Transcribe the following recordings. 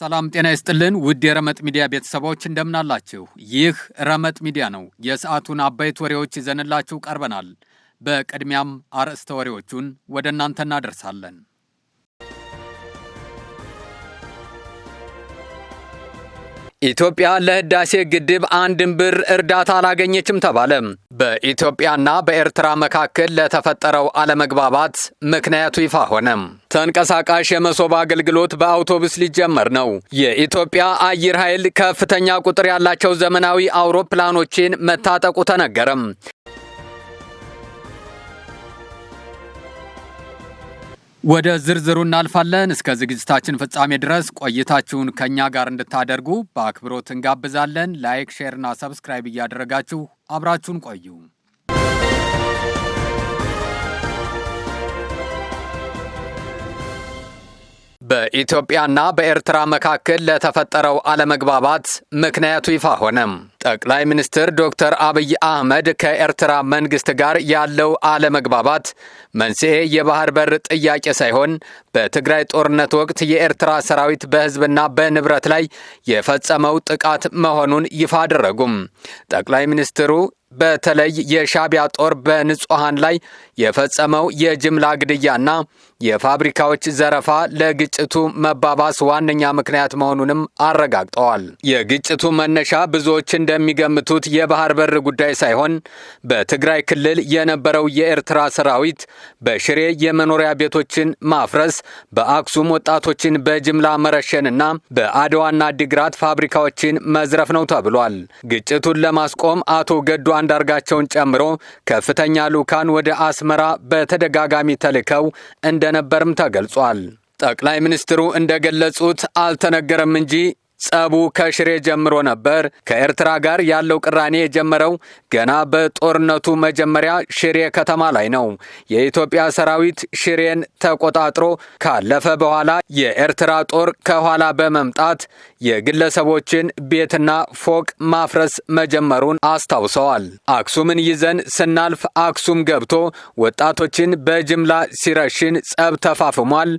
ሰላም ጤና ይስጥልን ውድ የረመጥ ሚዲያ ቤተሰቦች እንደምን አላችሁ? ይህ ረመጥ ሚዲያ ነው። የሰዓቱን አበይት ወሬዎች ይዘንላችሁ ቀርበናል። በቅድሚያም አርዕስተ ወሬዎቹን ወደ እናንተ እናደርሳለን። ኢትዮጵያ ለህዳሴ ግድብ አንድም ብር እርዳታ አላገኘችም ተባለ። በኢትዮጵያና በኤርትራ መካከል ለተፈጠረው አለመግባባት ምክንያቱ ይፋ ሆነ። ተንቀሳቃሽ የመሶብ አገልግሎት በአውቶቡስ ሊጀመር ነው። የኢትዮጵያ አየር ኃይል ከፍተኛ ቁጥር ያላቸው ዘመናዊ አውሮፕላኖችን መታጠቁ ተነገረም። ወደ ዝርዝሩ እናልፋለን። እስከ ዝግጅታችን ፍጻሜ ድረስ ቆይታችሁን ከኛ ጋር እንድታደርጉ በአክብሮት እንጋብዛለን። ላይክ፣ ሼር እና ሰብስክራይብ እያደረጋችሁ አብራችሁን ቆዩ። በኢትዮጵያና በኤርትራ መካከል ለተፈጠረው አለመግባባት ምክንያቱ ይፋ ሆነ። ጠቅላይ ሚኒስትር ዶክተር አብይ አህመድ ከኤርትራ መንግስት ጋር ያለው አለመግባባት መንስኤ የባህር በር ጥያቄ ሳይሆን በትግራይ ጦርነት ወቅት የኤርትራ ሰራዊት በህዝብና በንብረት ላይ የፈጸመው ጥቃት መሆኑን ይፋ አደረጉም። ጠቅላይ ሚኒስትሩ በተለይ የሻቢያ ጦር በንጹሃን ላይ የፈጸመው የጅምላ ግድያና የፋብሪካዎች ዘረፋ ለግጭቱ መባባስ ዋነኛ ምክንያት መሆኑንም አረጋግጠዋል። የግጭቱ መነሻ ብዙዎች እንደሚገምቱት የባህር በር ጉዳይ ሳይሆን በትግራይ ክልል የነበረው የኤርትራ ሰራዊት በሽሬ የመኖሪያ ቤቶችን ማፍረስ፣ በአክሱም ወጣቶችን በጅምላ መረሸንና በአድዋና አዲግራት ፋብሪካዎችን መዝረፍ ነው ተብሏል። ግጭቱን ለማስቆም አቶ ገዱ አንዳርጋቸውን ጨምሮ ከፍተኛ ልኡካን ወደ አስመራ በተደጋጋሚ ተልከው እንደነበርም ተገልጿል። ጠቅላይ ሚኒስትሩ እንደገለጹት አልተነገረም እንጂ ጸቡ ከሽሬ ጀምሮ ነበር። ከኤርትራ ጋር ያለው ቅራኔ የጀመረው ገና በጦርነቱ መጀመሪያ ሽሬ ከተማ ላይ ነው። የኢትዮጵያ ሰራዊት ሽሬን ተቆጣጥሮ ካለፈ በኋላ የኤርትራ ጦር ከኋላ በመምጣት የግለሰቦችን ቤትና ፎቅ ማፍረስ መጀመሩን አስታውሰዋል። አክሱምን ይዘን ስናልፍ አክሱም ገብቶ ወጣቶችን በጅምላ ሲረሽን ጸብ ተፋፍሟል።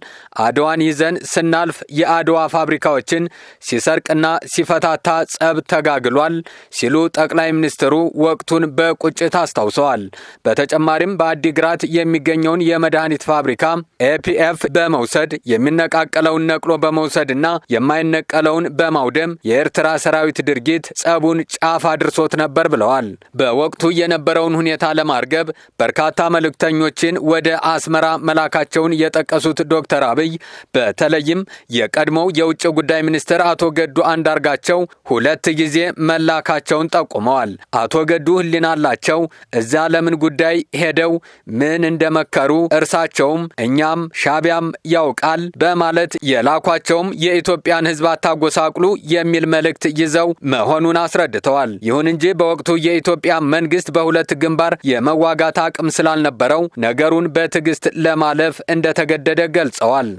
አድዋን ይዘን ስናልፍ የአድዋ ፋብሪካዎችን ሲሰርቅና ሲፈታታ ጸብ ተጋግሏል ሲሉ ጠቅላይ ሚኒስትሩ ወቅቱን በቁጭት አስታውሰዋል። በተጨማሪም በአዲግራት የሚገኘውን የመድኃኒት ፋብሪካ ኤፒኤፍ በመውሰድ የሚነቃቀለውን ነቅሎ በመውሰድና የማይነቀለውን በማውደም የኤርትራ ሰራዊት ድርጊት ጸቡን ጫፍ አድርሶት ነበር ብለዋል። በወቅቱ የነበረውን ሁኔታ ለማርገብ በርካታ መልእክተኞችን ወደ አስመራ መላካቸውን የጠቀሱት ዶክተር አብይ በተለይም የቀድሞው የውጭ ጉዳይ ሚኒስትር አቶ ገዱ አንዳርጋቸው 2 ጊዜ መላካቸውን ጠቁመዋል። አቶ ገዱ ህሊና አላቸው። እዛ ለምን ጉዳይ ሄደው ምን እንደመከሩ እርሳቸውም እኛም ሻቢያም ያውቃል በማለት የላኳቸውም የኢትዮጵያን ህዝብ አታጎሳቅሉ የሚል መልእክት ይዘው መሆኑን አስረድተዋል። ይሁን እንጂ በወቅቱ የኢትዮጵያ መንግስት በሁለት ግንባር የመዋጋት አቅም ስላልነበረው ነገሩን በትዕግስት ለማለፍ እንደተገደደ ገልጸዋል።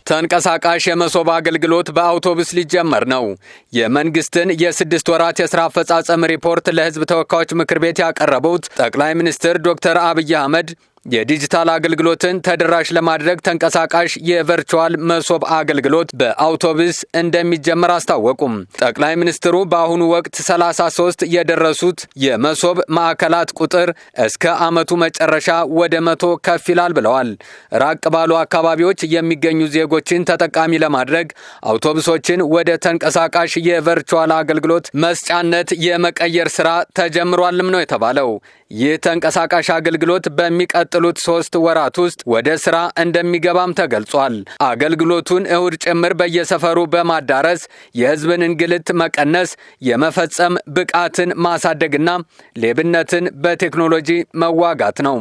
ተንቀሳቃሽ የመሶብ አገልግሎት በአውቶቡስ ሊጀመር ነው። የመንግስትን የ6 ወራት የሥራ አፈጻጸም ሪፖርት ለህዝብ ተወካዮች ምክር ቤት ያቀረቡት ጠቅላይ ሚኒስትር ዶክተር አብይ አህመድ የዲጂታል አገልግሎትን ተደራሽ ለማድረግ ተንቀሳቃሽ የቨርቹዋል መሶብ አገልግሎት በአውቶቡስ እንደሚጀመር አስታወቁም። ጠቅላይ ሚኒስትሩ በአሁኑ ወቅት 33 የደረሱት የመሶብ ማዕከላት ቁጥር እስከ ዓመቱ መጨረሻ ወደ 100 ከፍ ይላል ብለዋል። ራቅ ባሉ አካባቢዎች የሚገኙ ዜጎችን ተጠቃሚ ለማድረግ አውቶቡሶችን ወደ ተንቀሳቃሽ የቨርቹዋል አገልግሎት መስጫነት የመቀየር ሥራ ተጀምሯልም ነው የተባለው። ይህ ተንቀሳቃሽ አገልግሎት በሚቀጥሉት 3 ወራት ውስጥ ወደ ሥራ እንደሚገባም ተገልጿል። አገልግሎቱን እሁድ ጭምር በየሰፈሩ በማዳረስ የህዝብን እንግልት መቀነስ፣ የመፈጸም ብቃትን ማሳደግና ሌብነትን በቴክኖሎጂ መዋጋት ነው።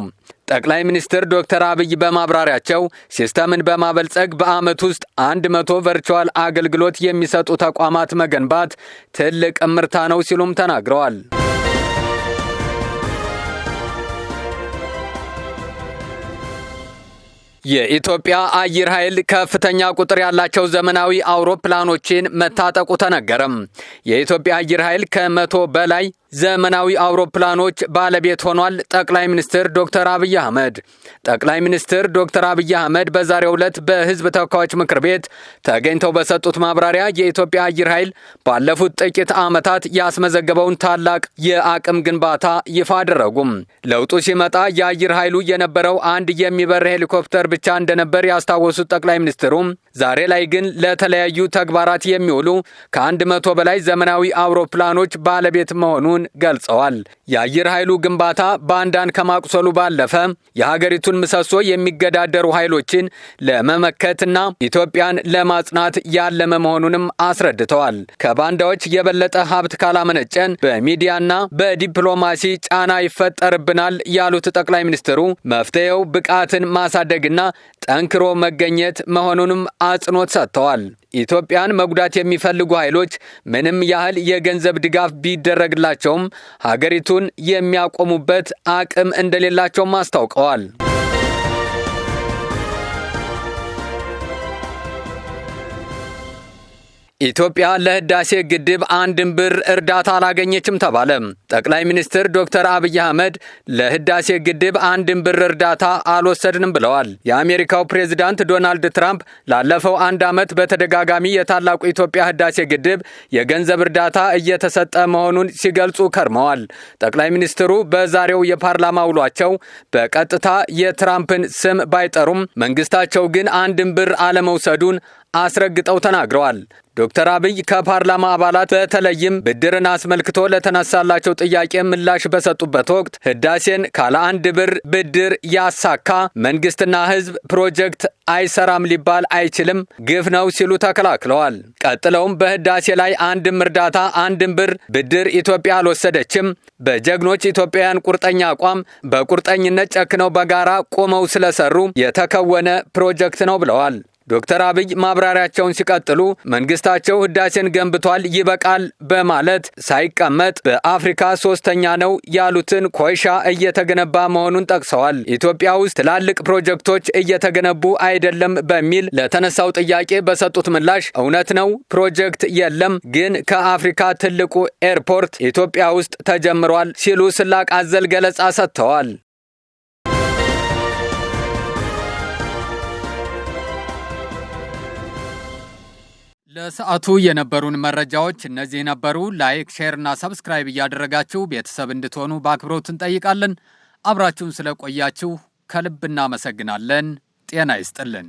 ጠቅላይ ሚኒስትር ዶክተር አብይ በማብራሪያቸው ሲስተምን በማበልጸግ በዓመት ውስጥ 100 ቨርቹዋል አገልግሎት የሚሰጡ ተቋማት መገንባት ትልቅ እምርታ ነው ሲሉም ተናግረዋል። የኢትዮጵያ አየር ኃይል ከፍተኛ ቁጥር ያላቸው ዘመናዊ አውሮፕላኖችን መታጠቁ ተነገረም። የኢትዮጵያ አየር ኃይል ከ100 በላይ ዘመናዊ አውሮፕላኖች ባለቤት ሆኗል ጠቅላይ ሚኒስትር ዶክተር አብይ አህመድ። ጠቅላይ ሚኒስትር ዶክተር አብይ አህመድ በዛሬው ዕለት በህዝብ ተወካዮች ምክር ቤት ተገኝተው በሰጡት ማብራሪያ የኢትዮጵያ አየር ኃይል ባለፉት ጥቂት ዓመታት ያስመዘገበውን ታላቅ የአቅም ግንባታ ይፋ አደረጉም። ለውጡ ሲመጣ የአየር ኃይሉ የነበረው አንድ የሚበር ሄሊኮፕተር ብቻ እንደነበር ያስታወሱት ጠቅላይ ሚኒስትሩም ዛሬ ላይ ግን ለተለያዩ ተግባራት የሚውሉ ከ100 በላይ ዘመናዊ አውሮፕላኖች ባለቤት መሆኑን ገልጸዋል። የአየር ኃይሉ ግንባታ ባንዳን ከማቁሰሉ ባለፈ የሀገሪቱን ምሰሶ የሚገዳደሩ ኃይሎችን ለመመከትና ኢትዮጵያን ለማጽናት ያለመ መሆኑንም አስረድተዋል። ከባንዳዎች የበለጠ ሀብት ካላመነጨን በሚዲያና በዲፕሎማሲ ጫና ይፈጠርብናል ያሉት ጠቅላይ ሚኒስትሩ መፍትሄው ብቃትን ማሳደግና ጠንክሮ መገኘት መሆኑንም አጽንኦት ሰጥተዋል። ኢትዮጵያን መጉዳት የሚፈልጉ ኃይሎች ምንም ያህል የገንዘብ ድጋፍ ቢደረግላቸውም ሀገሪቱን የሚያቆሙበት አቅም እንደሌላቸውም አስታውቀዋል። ኢትዮጵያ ለህዳሴ ግድብ 1 ብር እርዳታ አላገኘችም ተባለ። ጠቅላይ ሚኒስትር ዶክተር አብይ አህመድ ለህዳሴ ግድብ 1 ብር እርዳታ አልወሰድንም ብለዋል። የአሜሪካው ፕሬዝዳንት ዶናልድ ትራምፕ ላለፈው 1 ዓመት በተደጋጋሚ የታላቁ ኢትዮጵያ ህዳሴ ግድብ የገንዘብ እርዳታ እየተሰጠ መሆኑን ሲገልጹ ከርመዋል። ጠቅላይ ሚኒስትሩ በዛሬው የፓርላማ ውሏቸው በቀጥታ የትራምፕን ስም ባይጠሩም መንግስታቸው ግን 1 ብር አለመውሰዱን አስረግጠው ተናግረዋል። ዶክተር አብይ ከፓርላማ አባላት በተለይም ብድርን አስመልክቶ ለተነሳላቸው ጥያቄ ምላሽ በሰጡበት ወቅት ህዳሴን ካለ 1 ብር ብድር ያሳካ መንግስትና ህዝብ ፕሮጀክት አይሰራም ሊባል አይችልም፣ ግፍ ነው ሲሉ ተከላክለዋል። ቀጥለውም በህዳሴ ላይ አንድም እርዳታ 1 ብር ብድር ኢትዮጵያ አልወሰደችም፣ በጀግኖች ኢትዮጵያውያን ቁርጠኛ አቋም በቁርጠኝነት ጨክነው በጋራ ቆመው ስለሰሩ የተከወነ ፕሮጀክት ነው ብለዋል። ዶክተር አብይ ማብራሪያቸውን ሲቀጥሉ መንግስታቸው ህዳሴን ገንብቷል ይበቃል በማለት ሳይቀመጥ በአፍሪካ 3ኛ ነው ያሉትን ኮይሻ እየተገነባ መሆኑን ጠቅሰዋል። ኢትዮጵያ ውስጥ ትላልቅ ፕሮጀክቶች እየተገነቡ አይደለም በሚል ለተነሳው ጥያቄ በሰጡት ምላሽ እውነት ነው ፕሮጀክት የለም፣ ግን ከአፍሪካ ትልቁ ኤርፖርት ኢትዮጵያ ውስጥ ተጀምሯል ሲሉ ስላቅ አዘል ገለጻ ሰጥተዋል። ለሰዓቱ የነበሩን መረጃዎች እነዚህ ነበሩ። ላይክ፣ ሼር እና ሰብስክራይብ እያደረጋችሁ ቤተሰብ እንድትሆኑ በአክብሮት እንጠይቃለን። አብራችሁን ስለቆያችሁ ከልብ እናመሰግናለን። ጤና ይስጥልን።